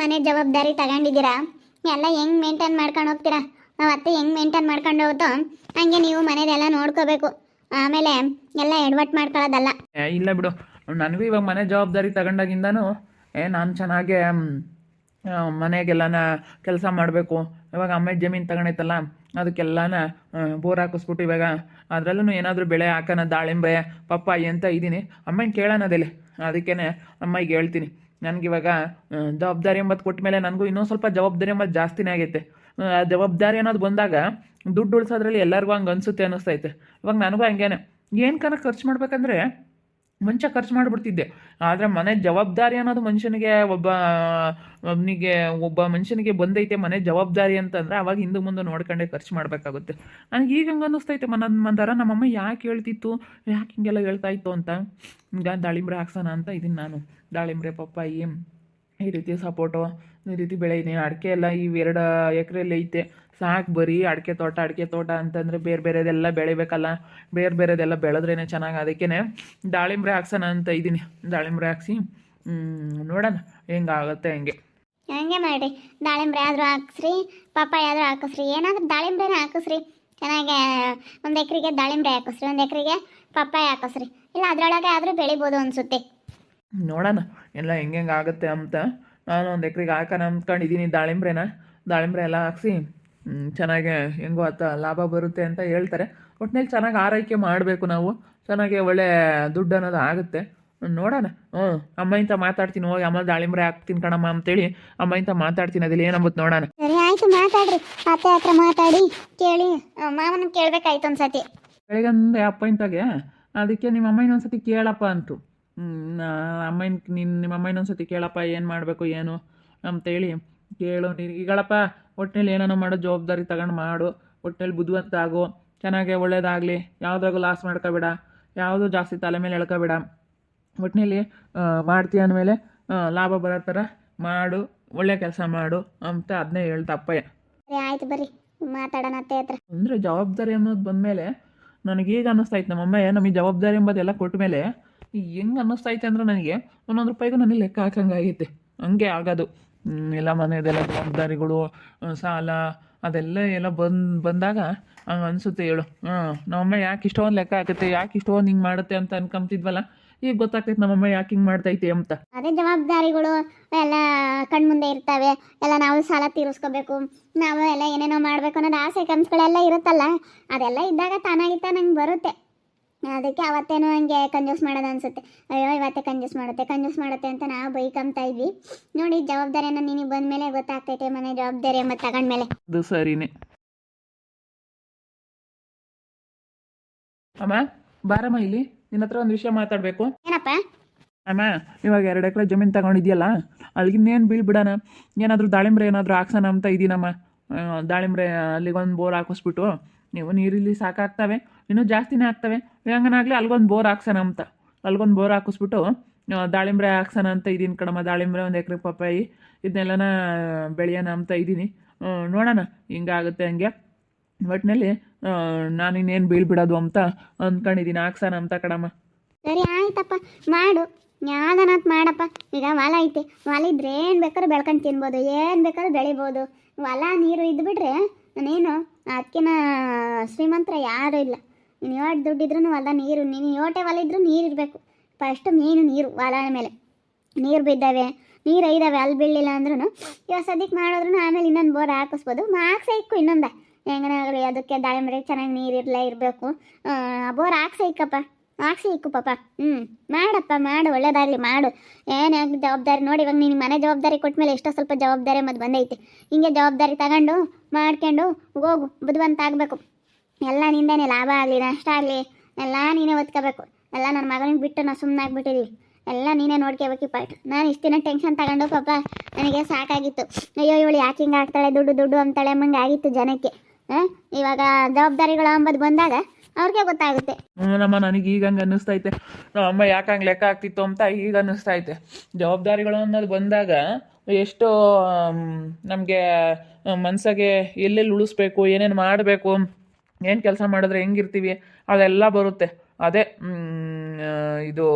ಮನೆ ಜವಾಬ್ದಾರಿ ತಗೊಂಡಿದ್ದೀರಾ, ಎಲ್ಲ ಹೆಂಗ್ ಮೇಂಟೈನ್ ಮಾಡ್ಕೊಂಡು ಹೋಗ್ತೀರಾ? ನಾವು ಅತ್ತೆ ಹೆಂಗ್ ಮೇಂಟೈನ್ ಮಾಡ್ಕೊಂಡು ಹೋಗುತ್ತೋ ಹಂಗೆ ನೀವು ಮನೆದೆಲ್ಲ ನೋಡ್ಕೋಬೇಕು. ಆಮೇಲೆ ಎಲ್ಲ ಎಡವಟ್ಟು ಮಾಡ್ಕೊಳ್ಳೋದಲ್ಲ. ಇಲ್ಲ ಬಿಡು, ನನಗೂ ಇವಾಗ ಮನೆ ಜವಾಬ್ದಾರಿ ತಗೊಂಡಾಗಿಂದನೂ ನಾನು ಚೆನ್ನಾಗೆ ಮನೆಗೆಲ್ಲನ ಕೆಲಸ ಮಾಡಬೇಕು. ಇವಾಗ ಅಮ್ಮ ಜಮೀನು ತಗೊಂಡೈತಲ್ಲ, ಅದಕ್ಕೆಲ್ಲನ ಬೋರ್ ಹಾಕಿಸ್ಬಿಟ್ಟು ಇವಾಗ ಅದರಲ್ಲೂ ಏನಾದರೂ ಬೆಳೆ ಹಾಕೋಣ, ದಾಳಿಂಬೆ ಪಪ್ಪಾಯಿ ಅಂತ ಇದ್ದೀನಿ. ಅಮ್ಮನ ಕೇಳೋಣದಿಲ್ಲ, ಅದಕ್ಕೇ ಅಮ್ಮಗೆ ಹೇಳ್ತೀನಿ. ನನಗಿವಾಗ ಜವಾಬ್ದಾರಿ ಎಂಬತ್ತು ಕೊಟ್ಟ ಮೇಲೆ ನನಗೂ ಇನ್ನೊಂದು ಸ್ವಲ್ಪ ಜವಾಬ್ದಾರಿ ಎಂಬತ್ತು ಜಾಸ್ತಿನೇ ಆಗೈತೆ. ಆ ಜವಾಬ್ದಾರಿ ಅನ್ನೋದು ಬಂದಾಗ ದುಡ್ಡು ಉಳಿಸೋದ್ರಲ್ಲಿ ಎಲ್ಲರಿಗೂ ಹಂಗೆ ಅನಿಸುತ್ತೆ ಅನ್ನಿಸ್ತೈತೆ. ಇವಾಗ ನನಗೂ ಹಂಗೇನೆ, ಏನು ಕನ ಖರ್ಚು ಮಾಡ್ಬೇಕಂದ್ರೆ ಮುಂಚೆ ಖರ್ಚು ಮಾಡಿಬಿಡ್ತಿದ್ದೆ. ಆದರೆ ಮನೆ ಜವಾಬ್ದಾರಿ ಅನ್ನೋದು ಒಬ್ಬ ಮನುಷ್ಯನಿಗೆ ಬಂದೈತೆ ಮನೆ ಜವಾಬ್ದಾರಿ ಅಂತಂದರೆ ಅವಾಗ ಹಿಂದೆ ಮುಂದೆ ನೋಡ್ಕೊಂಡೆ ಖರ್ಚು ಮಾಡಬೇಕಾಗುತ್ತೆ. ನನಗೆ ಈಗ ಹಂಗೆ ಅನ್ನಿಸ್ತೈತೆ, ಮಂದರ ನಮ್ಮಮ್ಮ ಯಾಕೆ ಹೇಳ್ತಿತ್ತು, ಯಾಕೆ ಹಿಂಗೆಲ್ಲ ಹೇಳ್ತಾ ಇತ್ತು ಅಂತ. ಈಗ ದಾಳಿಂಬ್ರೆ ಹಾಕ್ಸೋಣ ಅಂತ ಇದೀನಿ ನಾನು. ದಾಳಿಂಬ್ರೆ ಪಪ್ಪಾಯಿ ಈ ರೀತಿ ಸಪೋಟೊ ಈ ರೀತಿ ಬೆಳೆಯಿದ್ದೀನಿ. ಅಡಿಕೆ ಎಲ್ಲ ಇವೆರಡು ಎಕರೆಯಲ್ಲಿ ಐತೆ, ಸಾಕು. ಬರೀ ಅಡಿಕೆ ತೋಟ ಅಂತಂದರೆ ಬೇರೆ ಬೇರೆದೆಲ್ಲ ಬೆಳಿಬೇಕಲ್ಲ, ಬೇರೆ ಬೇರೆದೆಲ್ಲ ಬೆಳೆದ್ರೇ ಚೆನ್ನಾಗಿ. ಅದಕ್ಕೇ ದಾಳಿಂಬ್ರೆ ಹಾಕ್ಸೋಣ ಅಂತ ಇದ್ದೀನಿ. ದಾಳಿಂಬ್ರೆ ಹಾಕ್ಸಿ ನೋಡೋಣ ಹೆಂಗಾಗುತ್ತೆ ಹಂಗೆ ಮಾಡಿ. ದಾಳಿಂಬ್ರೆ ಆದರೂ ಹಾಕಿಸ್ರಿ, ಪಪ್ಪಾಯಿ ಆದರೂ ಹಾಕಿಸ್ರಿ, ಏನಾದರೂ ದಾಳಿಂಬ್ರೆನೇ ಹಾಕಿಸ್ರಿ. ಚೆನ್ನಾಗಿ ಒಂದು ಎಕರೆಗೆ ದಾಳಿಂಬ್ರೆ ಹಾಕಿಸ್ರಿ, ಒಂದು ಎಕರೆಗೆ ಪಪ್ಪಾಯಿ ಹಾಕಿಸ್ರಿ. ಇಲ್ಲ ಅದರೊಳಗೆ ಆದರೂ ಬೆಳಿಬೋದು ಅನಿಸುತ್ತೆ. ನೋಡೋಣ ಎಲ್ಲ ಹೆಂಗೆ ಆಗುತ್ತೆ ಅಂತ. ನಾನು ಒಂದು ಎಕರೆಗೆ ಹಾಕೋಣ ಅಂದ್ಕೊಂಡಿದ್ದೀನಿ ದಾಳಿಂಬ್ರೆ ಎಲ್ಲ ಹಾಕ್ಸಿ ಚೆನ್ನಾಗಿ ಹೆಂಗೋ ಲಾಭ ಬರುತ್ತೆ ಅಂತ ಹೇಳ್ತಾರೆ. ಒಟ್ಟಿನಲ್ಲಿ ಚೆನ್ನಾಗಿ ಆರೈಕೆ ಮಾಡಬೇಕು ನಾವು, ಚೆನ್ನಾಗಿ ಒಳ್ಳೆ ದುಡ್ಡು ಅನ್ನೋದು ಆಗುತ್ತೆ. ನೋಡೋಣ. ಅಮ್ಮ ಇಂತ ಮಾತಾಡ್ತೀನಿ, ಹೋಗಿ ಅಮ್ಮ ದಾಳಿಂಬ್ರೆ ಹಾಕ್ತೀನಿ ಕಣಮ್ಮ ಅಂತೇಳಿ ಅಮ್ಮ ಇಂತ ಮಾತಾಡ್ತೀನಿ. ಅದಿಲ್ಲ ಏನಂಬತ್ತು ನೋಡೋಣ. ಸರಿ ಆಯ್ತು, ಮಾತಾಡ್ರಿ. ಅತ್ತೆ ಹತ್ರ ಮಾತಾಡಿ ಕೇಳಿ, ಮಾವನ ಕೇಳಬೇಕಾಯ್ತು ಒಂದ್ಸತಿ. ಬೆಳಗ್ಗೆ ಅಪ್ಪ ಇಂತಾಗೆ, ಅದಕ್ಕೆ ನಿಮ್ಮ ಅಮ್ಮ ಇನ್ನೊಂದ್ಸತಿ ಕೇಳಪ್ಪ ಅಂತು. ನಿಮ್ಮ ಅಮ್ಮ ಇನ್ನೊಂದ್ಸತಿ ಕೇಳಪ್ಪ, ಏನು ಮಾಡಬೇಕು ಏನು ಅಂತೇಳಿ ಕೇಳು. ಈಗಳಪ್ಪ ಒಟ್ಟಿನಲ್ಲಿ ಏನಾನ ಮಾಡೋ ಜವಾಬ್ದಾರಿ ತಗೊಂಡು ಮಾಡು. ಒಟ್ಟಿನಲ್ಲಿ ಬುದ್ಧಿವಂತ ಆಗು, ಚೆನ್ನಾಗೆ ಒಳ್ಳೇದಾಗಲಿ. ಯಾವುದ್ರಾಗೂ ಲಾಸ್ ಮಾಡ್ಕೋಬೇಡ, ಯಾವುದೂ ಜಾಸ್ತಿ ತಲೆ ಮೇಲೆ ಎಳ್ಕೋಬೇಡ. ಒಟ್ಟಿನಲ್ಲಿ ಮಾಡ್ತೀಯ ಅಂದಮೇಲೆ ಲಾಭ ಬರೋ ಥರ ಮಾಡು, ಒಳ್ಳೆ ಕೆಲಸ ಮಾಡು ಅಂತ ಅದನ್ನೇ ಹೇಳ್ತಾ ಅಪ್ಪಯ್ಯ. ಆಯ್ತು ಬರ್ರಿ ಮಾತಾಡೋಣ ಅತ್ತೆ ಹತ್ರ. ಅಂದರೆ ಜವಾಬ್ದಾರಿ ಅನ್ನೋದು ಬಂದಮೇಲೆ ನನಗೀಗ ಅನ್ನಿಸ್ತೈತೆ, ನಮ್ಮಮ್ಮ ನಮಗೆ ಜವಾಬ್ದಾರಿ ಎಂಬುದೆಲ್ಲ ಕೊಟ್ಟ ಮೇಲೆ ಹೆಂಗೆ ಅನ್ನಿಸ್ತೈತೆ ಅಂದ್ರೆ ನನಗೆ ಒಂದೊಂದು ರೂಪಾಯಿಗೂ ನನಗೆ ಲೆಕ್ಕ ಹಾಕಂಗಾಗೈತೆ. ಹಂಗೆ ಆಗೋದು. ಎಲ್ಲ ಮನೆಯದೆಲ್ಲ ಜವಾಬ್ದಾರಿಗಳು, ಸಾಲ ಅದೆಲ್ಲ ಬಂದಾಗ ಹಂಗೆ ಅನಿಸುತ್ತೆ. ಹೇಳು, ನಮ್ಮಮ್ಮ ಯಾಕೆ ಇಷ್ಟೊಂದು ಲೆಕ್ಕ ಹಾಕುತ್ತೆ, ಯಾಕೆ ಇಷ್ಟೊಂದು ಹಿಂಗೆ ಮಾಡುತ್ತೆ ಅಂತ ಅನ್ಕೊಂತಿದ್ವಲ್ಲ, ಈಗ ಗೊತ್ತಾಗ್ತೈತೆ ನಮ್ಮಮ್ಮ ಯಾಕೆ ಹಿಂಗೆ ಮಾಡ್ತೈತೆ ಅಂತ. ಅದೇ ಜವಾಬ್ದಾರಿಗಳು ಎಲ್ಲ ಕಣ್ಮುಂದೆ ಇರ್ತವೆ. ಎಲ್ಲ ನಾವು ಸಾಲ ತೀರಿಸ್ಕೋಬೇಕು, ನಾವು ಎಲ್ಲ ಏನೇನೋ ಮಾಡಬೇಕು ಅನ್ನೋದು ಆಸೆ ಕನಸುಗಳೆಲ್ಲ ಇರುತ್ತಲ್ಲ, ಅದೆಲ್ಲ ಇದ್ದಾಗ ತಾನಾಗಿತ್ತ ನಂಗೆ ಬರುತ್ತೆ. ಅದಕ್ಕೆ ಅವತ್ತೇನೋ ಹಂಗೆ ಕಂಜೂಸ್ ಮಾಡೋದು ಅನಿಸುತ್ತೆ. ಅಯ್ಯೋ ಇವತ್ತೇ ಕಂಜೂಸ್ ಮಾಡುತ್ತೆ ಅಂತ ನಾವು ಬೈಕಂತ ಇದ್ವಿ. ನೋಡಿ ಜವಾಬ್ದಾರಿಯನ್ನು ನಿನಗೆ ಬಂದ ಮೇಲೆ ಗೊತ್ತಾಗ್ತೈತೆ, ಮನೆ ಜವಾಬ್ದಾರಿ ಎಂಬ ತಗೊಂಡ್ಮೇಲೆ. ಅದು ಸರಿನೇ. ಅಮ್ಮ ಬಾರಮ್ಮ, ಇಲ್ಲಿ ನಿನ್ನ ಹತ್ರ ಒಂದು ವಿಷಯ ಮಾತಾಡಬೇಕು. ಏನಪ್ಪ? ಅಮ್ಮ, ಇವಾಗ 2 ಎಕರೆ ಜಮೀನು ತಗೊಂಡಿದ್ಯಲ್ಲ, ಅಲ್ಲಿಗಿನ್ನೇನು ಬೀಳ್ಬಿಡೋಣ, ಏನಾದರೂ ದಾಳಿಂಬ್ರೆ ಏನಾದರೂ ಹಾಕ್ಸೋಣ ಅಂತ ಇದ್ದೀನಮ್ಮ. ದಾಳಿಂಬ್ರೆ ಅಲ್ಲಿಗೊಂದು ಬೋರ್ ಹಾಕಿಸ್ಬಿಟ್ಟು, ನೀವು ನೀರಿಲ್ಲಿ ಸಾಕಾಗ್ತವೆ, ಇನ್ನೂ ಜಾಸ್ತಿನೇ ಆಗ್ತವೆ, ಹೆಂಗನಾಗಲಿ ಅಲ್ಲಿಗೊಂದು ಬೋರ್ ಹಾಕ್ಸೋಣ ಅಂತ. ಅಲ್ಲಿಗೊಂದು ಬೋರ್ ಹಾಕಿಸ್ಬಿಟ್ಟು ದಾಳಿಂಬ್ರೆ ಹಾಕ್ಸೋಣ ಅಂತ ಇದ್ದೀನಿ ಕಣಮ್ಮ. ದಾಳಿಂಬ್ರೆ, 1 ಎಕರೆ ಪಪ್ಪಾಯಿ, ಇದನ್ನೆಲ್ಲನ ಬೆಳೆಯೋಣ ಅಂತ ಇದ್ದೀನಿ. ನೋಡೋಣ ಹಿಂಗಾಗುತ್ತೆ ಹಂಗೆ. ಒಟ್ಟಿನಲ್ಲಿ ನಾನು ಇನ್ನೇನು ಬೀಳ್ಬಿಡೋದು ಅಂತ ಅಂದ್ಕೊಂಡಿದ್ದೀನಿ, ಹಾಕ್ಸೋಣ ಅಂತ ಕಣಮ್ಮ. ಸರಿ ಆಯ್ತಪ್ಪ, ಮಾಡು, ಯಾವ್ದನತ್ ಮಾಡಪ್ಪ. ಈಗ ಹೊಲ ಐತೆ, ಹೊಲ ಇದ್ರೆ ಏನು ಬೇಕಾದ್ರೂ ಬೆಳ್ಕೊಂಡು ತಿನ್ಬೋದು, ಏನು ಬೇಕಾದ್ರೂ ಬೆಳಿಬೋದು. ಹೊಲ ನೀರು ಇದ್ದುಬಿಟ್ರೆ ನೀನು ಅದಕ್ಕಿನ ಶ್ರೀಮಂತರ ಯಾರೂ ಇಲ್ಲ. ನೀನು ಯೋಟು ದುಡ್ಡಿದ್ರೂ ಹೊಲ ನೀರು, ನೀನು ಯೋಟೆ ಹೊಲ ಇದ್ರೂ ನೀರು ಇರಬೇಕು. ಫಸ್ಟ್ ಮೇನು ನೀರು. ಹೊಲ ಮೇಲೆ ನೀರು ಬಿದ್ದಾವೆ, ನೀರು ಐದಾವೆ, ಅಲ್ಲಿ ಬೀಳಲಿಲ್ಲ ಅಂದ್ರೂ ಇವಾಗ ಸದ್ಯಕ್ಕೆ ಮಾಡಿದ್ರು ಆಮೇಲೆ ಇನ್ನೊಂದು ಬೋರ್ ಹಾಕಿಸ್ಬೋದು. ಹಾಕ್ಸೈಕು ಇನ್ನೊಂದು ಹೆಂಗನಾಗಲಿ, ಅದಕ್ಕೆ ದಾಳಿಂಬ್ರೆ ಚೆನ್ನಾಗಿ ನೀರಿರಲೇ ಇರಬೇಕು. ಬೋರ್ ಹಾಕ್ಸೈಕಪ್ಪ, ಹಾಕ್ಸೈಕು ಪಾಪ. ಮಾಡಪ್ಪ, ಮಾಡು, ಒಳ್ಳೇದಾಗಲಿ, ಮಾಡು. ಏನಾಗ ಜವಾಬ್ದಾರಿ ನೋಡಿ, ಇವಾಗ ನೀನು ಮನೆ ಜವಾಬ್ದಾರಿ ಕೊಟ್ಟ ಮೇಲೆ ಎಷ್ಟೋ ಸ್ವಲ್ಪ ಜವಾಬ್ದಾರಿ ಮತ್ತು ಬಂದೈತೆ. ಹಿಂಗೆ ಜವಾಬ್ದಾರಿ ತಗೊಂಡು ಮಾಡ್ಕೊಂಡು ಹೋಗು, ಬುದ್ಧಿವಂತ ಆಗಬೇಕು. ಎಲ್ಲ ನಿಂದೇನೆ, ಲಾಭ ಆಗಲಿ ನಷ್ಟ ಆಗಲಿ ಎಲ್ಲ ನೀನೇ ಒತ್ಕೋಬೇಕು. ಎಲ್ಲ ನನ್ನ ಮಗನಿಗೆ ಬಿಟ್ಟು ನಾವು ಸುಮ್ಮನೆ ಆಗಿಬಿಟ್ಟಿದ್ದೀವಿ, ಎಲ್ಲ ನೀನೇ ನೋಡ್ಕೋಬೇಕು ಪಾಠ. ನಾನು ಇಷ್ಟು ದಿನ ಟೆನ್ಷನ್ ತಗೊಂಡು ಪಾಪ ನನಗೆ ಸಾಕಾಗಿತ್ತು. ಅಯ್ಯೋ ಇವಳು ಯಾಕೆ ಹಿಂಗೆ ಆಗ್ತಾಳೆ, ದುಡ್ಡು ಅಂತಾಳೆ ಮಂಗೆ ಆಗಿತ್ತು ಜನಕ್ಕೆ. ಇವಾಗ ಜವಾಬ್ದಾರಿಗಳು ಅಂಬದು ಬಂದಾಗ ಅವ್ರಿಗೆ ಗೊತ್ತಾಗುತ್ತೆ. ನಮ್ಮ ನನಗೆ ಈಗ ಹಂಗೆ ಅನ್ನಿಸ್ತೈತೆ, ಅಮ್ಮ ಯಾಕೆ ಹಂಗೆ ಲೆಕ್ಕ ಆಗ್ತಿತ್ತು ಅಂತ ಈಗ ಅನ್ನಿಸ್ತೈತೆ. ಜವಾಬ್ದಾರಿಗಳು ಅನ್ನೋದು ಬಂದಾಗ ಎಷ್ಟೋ ನಮಗೆ ಮನಸ್ಸಿಗೆ ಎಲ್ಲೆಲ್ಲಿ ಉಳಿಸ್ಬೇಕು, ಏನೇನು ಮಾಡಬೇಕು, ಏನು ಕೆಲಸ ಮಾಡಿದ್ರೆ ಹೆಂಗಿರ್ತೀವಿ ಅದೆಲ್ಲ ಬರುತ್ತೆ. ಅದೇ ಇದು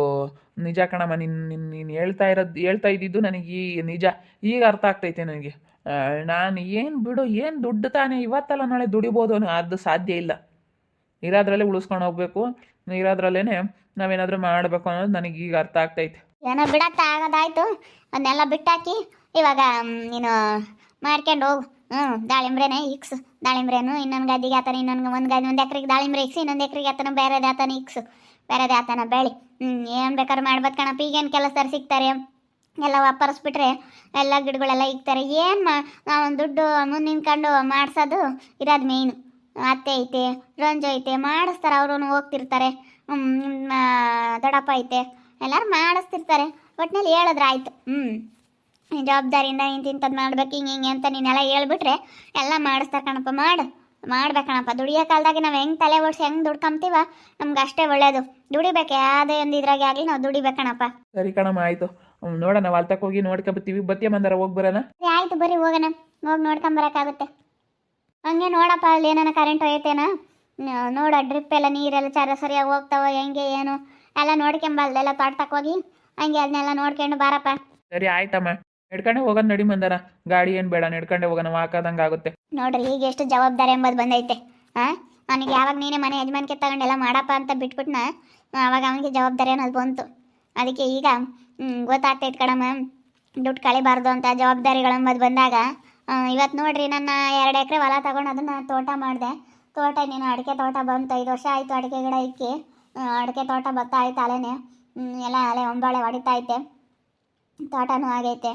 ನಿಜ ಕಣಮ್ಮ. ನೀನು ಹೇಳ್ತಾ ಇದ್ದಿದ್ದು ನನಗೆ ಈ ನಿಜ ಈಗ ಅರ್ಥ ಆಗ್ತೈತೆ ನನಗೆ. ನಾನು ಏನು ಬಿಡು, ಏನು ದುಡ್ಡು ತಾನೇ ಇವತ್ತಲ್ಲ ನಾಳೆ ದುಡಿಬೋದು ಅದು ಸಾಧ್ಯ ಇಲ್ಲ. ಇರೋದ್ರಲ್ಲೇ ಉಳಿಸ್ಕೊಂಡು ಹೋಗ್ಬೇಕು, ಇರೋದ್ರಲ್ಲೇ ನಾವೇನಾದರೂ ಮಾಡಬೇಕು ಅನ್ನೋದು ನನಗೆ ಈಗ ಅರ್ಥ ಆಗ್ತೈತೆ. ಏನೋ ಬಿಡತ್ತ ಆಗೋದಾಯ್ತು, ಅದನ್ನೆಲ್ಲ ಬಿಟ್ಟಾಕಿ ಇವಾಗ ನೀನು ಮಾಡ್ಕೊಂಡು ಹೋಗು. ದಾಳಿಂಬ್ರೆನೇ ಇಕ್ಸು, ದಾಳಿಂಬ್ರೆನು ಇನ್ನೊಂದು ಗದ್ದಿಗೆ ಆತನ, ಒಂದು ಎಕ್ರೆಗೆ ದಾಳಿಂಬ್ರೆ ಇಕ್ಸು, ಇನ್ನೊಂದು ಎಕ್ರೆಗೆ ಆತನ ಬೇರೆದೇ ಆತನ ಇಕ್ಸು, ಬೇರೆದೇ ಆತನ ಬೆಳಿ. ಏನು ಬೇಕಾದ್ರೆ ಮಾಡ್ಬೋದು ಕಣಪ್ಪ. ಈಗೇನು ಕೆಲಸದಾರು ಸಿಗ್ತಾರೆ, ಎಲ್ಲ ವಾಪರಿಸ್ಬಿಟ್ರೆ ಎಲ್ಲ ಗಿಡಗಳೆಲ್ಲ ಇಕ್ತಾರೆ. ಏನು ನಾವು ದುಡ್ಡು ಮುಂದೆ ನಿಂತ್ಕೊಂಡು ಮಾಡಿಸೋದು ಇರೋದು ಮೇಯ್ನು. ಅತ್ತೆ ಐತೆ, ರಂಜು ಐತೆ, ಮಾಡಿಸ್ತಾರೆ, ಅವರು ಹೋಗ್ತಿರ್ತಾರೆ. ನಿಮ್ಮ ದೊಡ್ಡಪ್ಪ ಐತೆ, ಎಲ್ಲರೂ ಮಾಡಿಸ್ತಿರ್ತಾರೆ. ಒಟ್ಟಿನಲ್ಲಿ ಹೇಳಿದ್ರೆ ಆಯಿತು. ಜವಾಬ್ದಾರಿಯಿಂದ ಇಂಥದ್ದು ಮಾಡ್ಬೇಕು, ಹಿಂಗೆ ಅಂತ ನೀನೆಲ್ಲ ಹೇಳ್ಬಿಟ್ರೆ ಎಲ್ಲ ಮಾಡಿಸ್ತಾರೆ ಕಣಪ್ಪ. ಮಾಡ್ಬೇಕಣಪ್ಪ. ದುಡಿಯೋ ಕಾಲದಾಗೆ ನಾವು ಹೆಂಗೆ ತಲೆ ಓಡಿಸಿ ಹೆಂಗೆ ದುಡ್ಕೊಂತೀವ ನಮ್ಗೆ ಅಷ್ಟೇ ಒಳ್ಳೇದು. ದುಡಿಬೇಕು, ಯಾವುದೇ ಒಂದು ಇದ್ರಾಗೆ ಆಗಲಿ ನಾವು ದುಡಿಬೇಕಣಪ್ಪ. ಸರಿ ಕಣಮ್ಮ, ಆಯಿತು. ನೋಡೋಣ, ಹೊಲ್ತಕ್ಕೆ ಹೋಗಿ ನೋಡ್ಕೊಬತ್ತೀವಿ. ಬತ್ತಿಯ ಮಂದಾರ ಹೋಗಿ ಬರೋಣ. ಆಯಿತು, ಬರ್ರಿ ಹೋಗೋಣ, ಹೋಗಿ ನೋಡ್ಕೊಂಬರೋಕ್ಕಾಗುತ್ತೆ. ಹಂಗೆ ನೋಡಪ್ಪ, ಅಲ್ಲಿ ಏನಾನ ಕರೆಂಟ್ ಹೋಯ್ತೇನ ನೋಡ, ಡ್ರಿಪ್ ಎಲ್ಲ ನೀರೆಲ್ಲ ಸರಿಯಾಗಿ ಹೋಗ್ತಾವ ಹೆಂಗೆ ಏನು ಎಲ್ಲ ನೋಡ್ಕೊಂಬಲ್ದೆಲ್ಲ ತೋಟಕ್ಕೆ ಹೋಗಿ ಹಂಗೆ ಅದನ್ನೆಲ್ಲ ನೋಡ್ಕೊಂಡು ಬಾರಪ್ಪ. ಸರಿ ಆಯ್ತಮ್ಮ, ನಡ್ಕೊಂಡೆ ಹೋಗೋಣ ನಡಿ ಮಂದಾರ. ಗಾಡಿ ಏನು ಬೇಡ, ನಡ್ಕೊಂಡೆ ಹೋಗೋಣ, ವಾಕಾದಂಗೆ ಆಗುತ್ತೆ. ನೋಡ್ರಿ ಈಗ ಎಷ್ಟು ಜವಾಬ್ದಾರಿ ಎಂಬುದು ಬಂದೈತೆ. ನನಗೆ ಯಾವಾಗ ನೀನೇ ಮನೆ ಯಜಮಾನಿಕೆ ತಗೊಂಡೆಲ್ಲ ಮಾಡಪ್ಪ ಅಂತ ಬಿಟ್ಬಿಟ್ನ, ಆವಾಗ ಅವನಿಗೆ ಜವಾಬ್ದಾರಿ ಅನ್ನೋದು ಬಂತು. ಅದಕ್ಕೆ ಈಗ ಗೊತ್ತಾಗ್ತೈತೆ ಕಣಮ್ಮ, ದುಡ್ಡು ಕಳಿಬಾರ್ದು ಅಂತ ಜವಾಬ್ದಾರಿಗಳಂಬದು ಬಂದಾಗ. ಇವತ್ತು ನೋಡ್ರಿ, ನನ್ನ 2 ಎಕರೆ ಹೊಲ ತಗೊಂಡು ಅದನ್ನು ತೋಟ ಮಾಡಿದೆ. ತೋಟ ನೀನು ಅಡಿಕೆ ತೋಟ ಬಂತು, 5 ವರ್ಷ ಆಯಿತು ಅಡಿಕೆ ಗಿಡ ಇಕ್ಕಿ. ಅಡಿಕೆ ತೋಟ ಬರ್ತಾ ಆಯ್ತು, ಅಲೆನೇ ಎಲ್ಲ ಅಲೆ ಒಂಬಾಳೆ ಹೊಡಿತಾ ಐತೆ. ತೋಟನೂ ಆಗೈತೆ,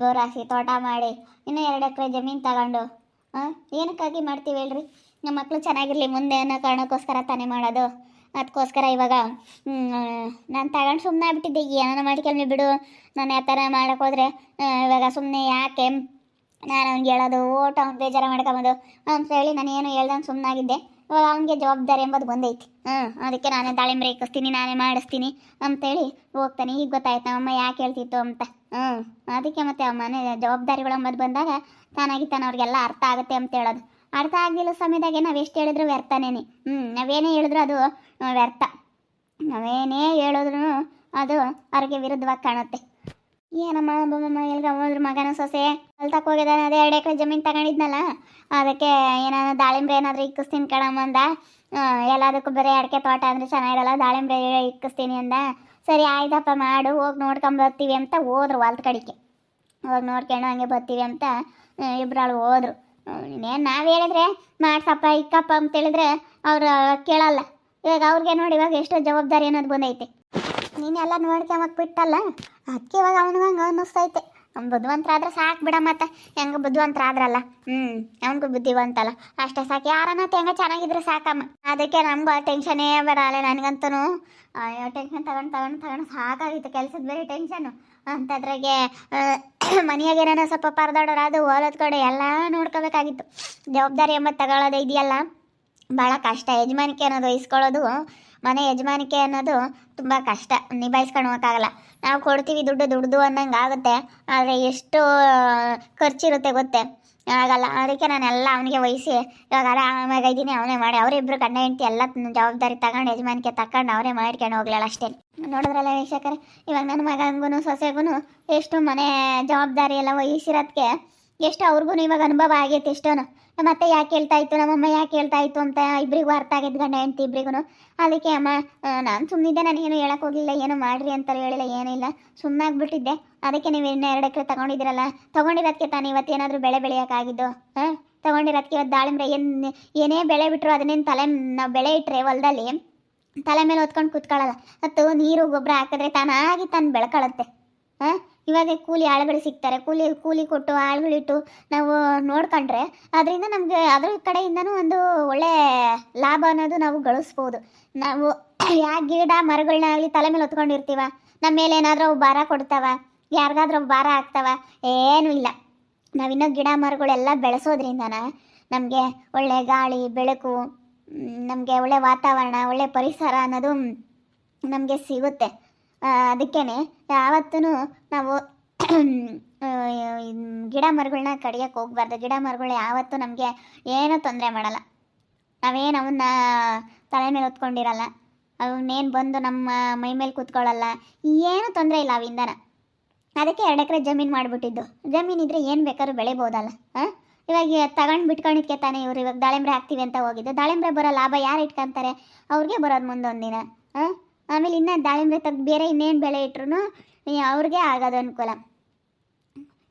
ಬೋರ್ ಹಾಕಿ ತೋಟ ಮಾಡಿ ಇನ್ನೂ 2 ಎಕರೆ ಜಮೀನು ತಗೊಂಡು ಏನಕ್ಕಾಗಿ ಮಾಡ್ತೀವಿ ಹೇಳ್ರಿ? ನಮ್ಮ ಮಕ್ಕಳು ಚೆನ್ನಾಗಿರಲಿ ಮುಂದೆ ಅನ್ನೋ ಕಾರಣಕ್ಕೋಸ್ಕರ ತಾನೇ ಮಾಡೋದು. ಅದಕ್ಕೋಸ್ಕರ ಇವಾಗ ನಾನು ತಗೊಂಡು ಸುಮ್ಮನೆ ಆಗ್ಬಿಟ್ಟಿದ್ದೆ. ಏನಾನ ಮಾಡ್ಕೊಂಡ್ವಿ ಬಿಡು, ನಾನು ಯಾವ ಥರ ಮಾಡೋಕ್ಕೋದ್ರೆ ಇವಾಗ ಸುಮ್ಮನೆ ಯಾಕೆ ನಾನು ಅವ್ನಿಗೆ ಹೇಳೋದು, ಓಟ್ ಅವ್ನು ಬೇಜಾರು ಮಾಡ್ಕೊಂಬೋದು ಅಂತ ಹೇಳಿ ನಾನು ಏನು ಹೇಳ್ದಂಗೆ ಸುಮ್ಮನಾಗಿದ್ದೆ. ಇವಾಗ ಅವನಿಗೆ ಜವಾಬ್ದಾರಿ ಎಂಬುದು ಬಂದೈತಿ. ಅದಕ್ಕೆ ನಾನೇ ದಾಳಿಂಬ್ರೆ ಇಕ್ಕಿಸ್ತೀನಿ, ನಾನೇ ಮಾಡಿಸ್ತೀನಿ ಅಂತೇಳಿ ಹೋಗ್ತಾನೆ. ಈಗ ಗೊತ್ತಾಯ್ತು ನಮ್ಮಮ್ಮ ಯಾಕೆ ಹೇಳ್ತಿತ್ತು ಅಂತ. ಅದಕ್ಕೆ ಮತ್ತೆ ಮನೆ ಜವಾಬ್ದಾರಿಗಳು ಎಂಬುದು ಬಂದಾಗ ತಾನಾಗಿ ಅವ್ರಿಗೆಲ್ಲ ಅರ್ಥ ಆಗುತ್ತೆ ಅಂತ ಹೇಳೋದು. ಅರ್ಥ ಆಗಲಿಲ್ಲ ಸಮಯದಾಗೆ ನಾವು ಎಷ್ಟು ಹೇಳಿದ್ರು ವ್ಯರ್ಥನೇನೆ. ನಾವೇನೇ ಹೇಳಿದ್ರು ಅದು ವ್ಯರ್ಥ. ನಾವೇನೇ ಹೇಳಿದ್ರು ಅದು ಅವ್ರಿಗೆ ವಿರುದ್ಧವಾಗಿ ಕಾಣುತ್ತೆ. ಏನಮ್ಮ ಬೊಮ್ಮಮ್ಮ ಎಲ್ಗ ಹೋದ್ರು ಮಗನ ಸೊಸೆ ಹೊಲ್ತಕ್ಕೆ ಹೋಗಿದ್ದಾನೆ. ಅದೇ 2 ಎಕರೆ ಜಮೀನು ತಗೊಂಡಿದ್ನಲ್ಲ, ಅದಕ್ಕೆ ಏನಾದ್ರು ದಾಳಿಂಬ್ರೆ ಏನಾದರೂ ಇಕ್ಕಿಸ್ತೀನಿ ಕಣಮ್ಮ ಅಂದ. ಎಲ್ಲದಕ್ಕೂ ಬರೀ ಅಡಿಕೆ ತೋಟ ಅಂದರೆ ಚೆನ್ನಾಗಿರಲ್ಲ, ದಾಳಿಂಬ್ರೆ ಇಕ್ಕಿಸ್ತೀನಿ ಅಂದ. ಸರಿ ಆಯ್ತಪ್ಪ ಮಾಡು, ಹೋಗಿ ನೋಡ್ಕೊಂಬರ್ತೀವಿ ಅಂತ ಹೋದ್ರು ಹೊಲ್ದ ಕಡೆಗೆ. ಹೋಗಿ ನೋಡ್ಕೊಂಡು ಹಂಗೆ ಬರ್ತೀವಿ ಅಂತ ಇಬ್ಬರಾಳು ಹೋದ್ರು. ಇನ್ನೇನು ನಾವು ಹೇಳಿದ್ರೆ ಮಾಡ್ಸಪ್ಪ ಇಕ್ಕಪ್ಪ ಅಂತ ಹೇಳಿದ್ರೆ ಅವ್ರು ಕೇಳಲ್ಲ. ಇವಾಗ ಅವ್ರಿಗೆ ನೋಡಿ ಇವಾಗ ಎಷ್ಟು ಜವಾಬ್ದಾರಿ ಅನ್ನೋದು ಬಂದೈತೆ. ನೀನೆಲ್ಲ ನೋಡ್ಕೊಂಬಕ್ ಬಿಟ್ಟಲ್ಲ, ಅದಕ್ಕೆ ಇವಾಗ ಅವನಿಗೆ ಹಂಗೆ ಅನ್ನಿಸ್ತೈತೆ. ಅವ್ನು ಬುದ್ಧಿವಂತರಾದ್ರೆ ಸಾಕು ಬಿಡ. ಮತ್ತು ಹೆಂಗೆ ಬುದ್ಧಿವಂತರಾದ್ರಲ್ಲ, ಅವನಿಗೂ ಬುದ್ಧಿವಂತಲ್ಲ ಅಷ್ಟೇ ಸಾಕು. ಯಾರನ್ನ ಹೆಂಗೆ ಚೆನ್ನಾಗಿದ್ರೆ ಸಾಕಮ್ಮ. ಅದಕ್ಕೆ ನಮ್ಗೆ ಟೆನ್ಷನೇ ಬರಲ್ಲ. ನನಗಂತೂ ಟೆನ್ಷನ್ ತಗೊಂಡು ಸಾಕಾಗಿತ್ತು. ಕೆಲಸದ ಬೇರೆ ಟೆನ್ಷನ್ನು ಅಂಥದ್ರಾಗೆ ಮನೆಯಾಗ ಏನಾರ ಸ್ವಲ್ಪ ಪರದಾಡೋರು ಅದು ಹೊಲದ ಕಡೆ ಎಲ್ಲ ನೋಡ್ಕೋಬೇಕಾಗಿತ್ತು. ಜವಾಬ್ದಾರಿ ಎಂಬತ್ತು ತಗೊಳ್ಳೋದು ಇದೆಯಲ್ಲ ಭಾಳ ಕಷ್ಟ. ಯಜಮಾನಿಕೆ ಅನ್ನೋದು ವಹಿಸ್ಕೊಳ್ಳೋದು, ಮನೆ ಯಜಮಾನಿಕೆ ಅನ್ನೋದು ತುಂಬ ಕಷ್ಟ. ನಿಭಾಯಿಸ್ಕೊಂಡು ಹೋಗೋಕ್ಕಾಗಲ್ಲ. ನಾವು ಕೊಡ್ತೀವಿ ದುಡ್ಡು ಅನ್ನಂಗೆ ಆಗುತ್ತೆ, ಆದರೆ ಎಷ್ಟು ಖರ್ಚಿರುತ್ತೆ ಗೊತ್ತೇ ಆಗಲ್ಲ. ಅದಕ್ಕೆ ನಾನೆಲ್ಲ ಅವನಿಗೆ ವಹಿಸಿ ಇವಾಗ ಆರಾಮಾಗ ಇದ್ದೀನಿ. ಅವನೇ ಮಾಡಿ ಅವರಿಬ್ಬರು ಗಂಡ ಹೆಂಡತಿ ಎಲ್ಲ ಜವಾಬ್ದಾರಿ ತಗೊಂಡು ಯಜಮಾನಿಕೆ ತಗೊಂಡು ಅವರೇ ಮಾಡ್ಕೊಂಡು ಹೋಗ್ಲಿಲ್ಲ ಅಷ್ಟೇ. ನೋಡಿದ್ರಲ್ಲ ವೀಕ್ಷಕರೇ, ಇವಾಗ ನನ್ನ ಮಗನಿಗೂ ಸೊಸೆಗೂ ಎಷ್ಟು ಮನೆ ಜವಾಬ್ದಾರಿ ಎಲ್ಲ ವಹಿಸಿರೋದಕ್ಕೆ ಎಷ್ಟು ಅವ್ರಿಗೂ ಇವಾಗ ಅನುಭವ ಆಗೈತೆ. ಎಷ್ಟೋನು ಮತ್ತೆ ಯಾಕೆ ಹೇಳ್ತಾ ಇತ್ತು, ನಮ್ಮಮ್ಮ ಯಾಕೆ ಹೇಳ್ತಾ ಇತ್ತು ಅಂತ ಇಬ್ಬರಿಗೂ ಅರ್ಥ ಆಗೈತೆ, ಗಂಡ ಹೆಂಡತಿ ಇಬ್ಬರಿಗೂ. ಅದಕ್ಕೆ ಅಮ್ಮ ನಾನು ಸುಮ್ಮನಿದ್ದೆ, ನಾನು ಏನು ಹೇಳಕ್ಕೆ ಹೋಗಲಿಲ್ಲ, ಏನು ಮಾಡಿರಿ ಅಂತ ಹೇಳಿಲ್ಲ, ಏನಿಲ್ಲ, ಸುಮ್ಮನಾಗ್ಬಿಟ್ಟಿದ್ದೆ. ಅದಕ್ಕೆ ನೀವು ಇನ್ನೂ 2 ಎಕರೆ ತೊಗೊಂಡಿದ್ದೀರಲ್ಲ, ತೊಗೊಂಡಿರೋದಕ್ಕೆ ತಾನು ಇವತ್ತೇನಾದರೂ ಬೆಳೆ ಬೆಳೆಯೋಕ್ಕಾಗಿದ್ದು. ತೊಗೊಂಡಿರೋದಕ್ಕೆ ಇವತ್ತು ದಾಳಿಂಬ್ರೆ ಏನೇ ಬೆಳೆ ಬಿಟ್ಟರು ಅದನ್ನೇನು ನಾವು ಬೆಳೆ ಇಟ್ಟರೆ ಹೊಲದಲ್ಲಿ ತಲೆ ಮೇಲೆ ಹೊತ್ಕೊಂಡು ಕೂತ್ಕೊಳ್ಳಲ್ಲ. ಮತ್ತು ನೀರು ಗೊಬ್ಬರ ಹಾಕಿದ್ರೆ ತಾನಾಗಿ ತಾನು ಬೆಳ್ಕೊಳ್ಳುತ್ತೆ. ಇವಾಗ ಕೂಲಿ ಆಳುಗಳು ಸಿಗ್ತಾರೆ, ಕೂಲಿ ಕೊಟ್ಟು ಆಳುಗಳಿಟ್ಟು ನಾವು ನೋಡ್ಕೊಂಡ್ರೆ ಅದರಿಂದ ನಮಗೆ ಅದ್ರ ಕಡೆಯಿಂದನೂ ಒಂದು ಒಳ್ಳೆ ಲಾಭ ಅನ್ನೋದು ನಾವು ಗಳಿಸ್ಬೋದು. ನಾವು ಯಾವ ಗಿಡ ಮರಗಳನ್ನಾಗಲಿ ತಲೆ ಮೇಲೆ ಹೊತ್ಕೊಂಡಿರ್ತೀವ, ನಮ್ಮ ಮೇಲೆ ಏನಾದರೂ ಅವು ಭಾರ ಕೊಡ್ತಾವ, ಯಾರಿಗಾದ್ರೂ ಭಾರ ಆಗ್ತಾವ? ಏನೂ ಇಲ್ಲ. ನಾವಿನ್ನೂ ಗಿಡ ಮರಗಳೆಲ್ಲ ಬೆಳೆಸೋದ್ರಿಂದನ ನಮಗೆ ಒಳ್ಳೆ ಗಾಳಿ ಬೆಳಕು, ನಮಗೆ ಒಳ್ಳೆ ವಾತಾವರಣ, ಒಳ್ಳೆ ಪರಿಸರ ಅನ್ನೋದು ನಮಗೆ ಸಿಗುತ್ತೆ. ಅದಕ್ಕೇ ಯಾವತ್ತೂ ನಾವು ಗಿಡ ಮರಗಳನ್ನ ಕಡಿಯೋಕ್ಕೆ ಹೋಗ್ಬಾರ್ದು. ಗಿಡ ಮರಗಳು ಯಾವತ್ತೂ ನಮಗೆ ಏನೂ ತೊಂದರೆ ಮಾಡಲ್ಲ. ನಾವೇನು ಅವನ್ನ ತಲೆ ಮೇಲೆ ಹೊತ್ಕೊಂಡಿರಲ್ಲ. ಅವನ್ನೇನು ಬಂದು ನಮ್ಮ ಮೈ ಮೇಲೆ ಕೂತ್ಕೊಳ್ಳಲ್ಲ, ಏನೂ ತೊಂದರೆ ಇಲ್ಲ ಅವಿಂದನ. ಅದಕ್ಕೆ 2 ಎಕರೆ ಜಮೀನು ಮಾಡಿಬಿಟ್ಟಿದ್ದು. ಜಮೀನಿದ್ರೆ ಏನು ಬೇಕಾದ್ರೂ ಬೆಳಿಬೋದಲ್ಲ. ಹಾಂ, ಇವಾಗ ತಗೊಂಡು ಬಿಟ್ಕೊಂಡಿದ್ಕೆ ತಾನೇ ಇವ್ರು ಇವಾಗ ದಾಳಿಂಬ್ರೆ ಹಾಕ್ತೀವಿ ಅಂತ ಹೋಗಿದ್ದು. ದಾಳಿಂಬ್ರೆ ಬರೋ ಲಾಭ ಯಾರು ಇಟ್ಕೊಂತಾರೆ? ಅವ್ರಿಗೆ ಬರೋದು ಮುಂದೊಂದು ದಿನ. ಹಾಂ, ಆಮೇಲೆ ಇನ್ನೂ ದಾಳಿಂಬ್ರೆ ತೆಗ್ದು ಬೇರೆ ಇನ್ನೇನು ಬೆಳೆ ಇಟ್ರು ಅವ್ರಿಗೆ ಆಗೋದು ಅನುಕೂಲ.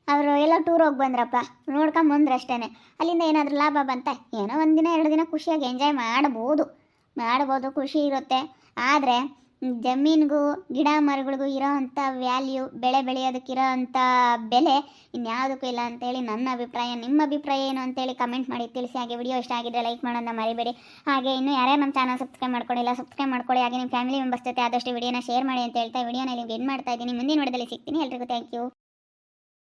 ಅವರು ಎಲ್ಲ ಟೂರ್ ಹೋಗಿ ಬಂದ್ರಪ್ಪ, ನೋಡ್ಕೊಂಬಂದ್ರೆ ಅಷ್ಟೇ. ಅಲ್ಲಿಂದ ಏನಾದರೂ ಲಾಭ ಬಂತ, ಏನೋ 1 ದಿನ 2 ದಿನ ಖುಷಿಯಾಗಿ ಎಂಜಾಯ್ ಮಾಡ್ಬೋದು, ಖುಷಿ ಇರುತ್ತೆ. ಆದರೆ ಜಮೀನಿಗೂ ಗಿಡ ಮರಗಳಿಗೂ ಇರೋ ಅಂಥ ವ್ಯಾಲ್ಯೂ, ಬೆಳೆ ಬೆಳೆಯೋದಕ್ಕಿರೋ ಅಂಥ ಬೆಲೆ ಇನ್ಯಾವುದಕ್ಕೂ ಇಲ್ಲ ಅಂತೇಳಿ ನನ್ನ ಅಭಿಪ್ರಾಯ. ನಿಮ್ಮ ಅಭಿಪ್ರಾಯ ಏನು ಅಂತೇಳಿ ಕಮೆಂಟ್ ಮಾಡಿ ತಿಳಿಸಿ. ಹಾಗೆ ವಿಡಿಯೋ ಇಷ್ಟ ಆಗಿದ್ರೆ ಲೈಕ್ ಮಾಡೋದನ್ನ ಮರಿಬೇಡಿ. ಹಾಗೆ ಇನ್ನೂ ಯಾರ್ಯಾರು ನಮ್ಮ ಚಾನಲ್ ಸಬ್ಸ್ಕ್ರೈಬ್ ಮಾಡ್ಕೊಳ್ಳಿಲ್ಲ, ಸಬ್ಸ್ಕ್ರೈಬ್ ಮಾಡ್ಕೊಳ್ಳಿ. ಹಾಗೆ ನಿಮ್ಮ ಫ್ಯಾಮಿಲಿ ಮೆಂಬರ್ಸ್ ಜೊತೆ ಆದಷ್ಟು ವಿಡಿಯೋನ ಶೇರ್ ಮಾಡಿ ಅಂತ ಹೇಳ್ತಾ ವಿಡಿಯೋನ ನಿಮ್ಗೆ ಎಂಡ್ ಮಾಡ್ತಾ ಇದ್ದೀನಿ. ಮುಂದಿನ ವಿಡಿಯೋದಲ್ಲಿ ಸಿಗ್ತೀನಿ. ಎಲ್ರಿಗೂ ಥ್ಯಾಂಕ್ ಯು.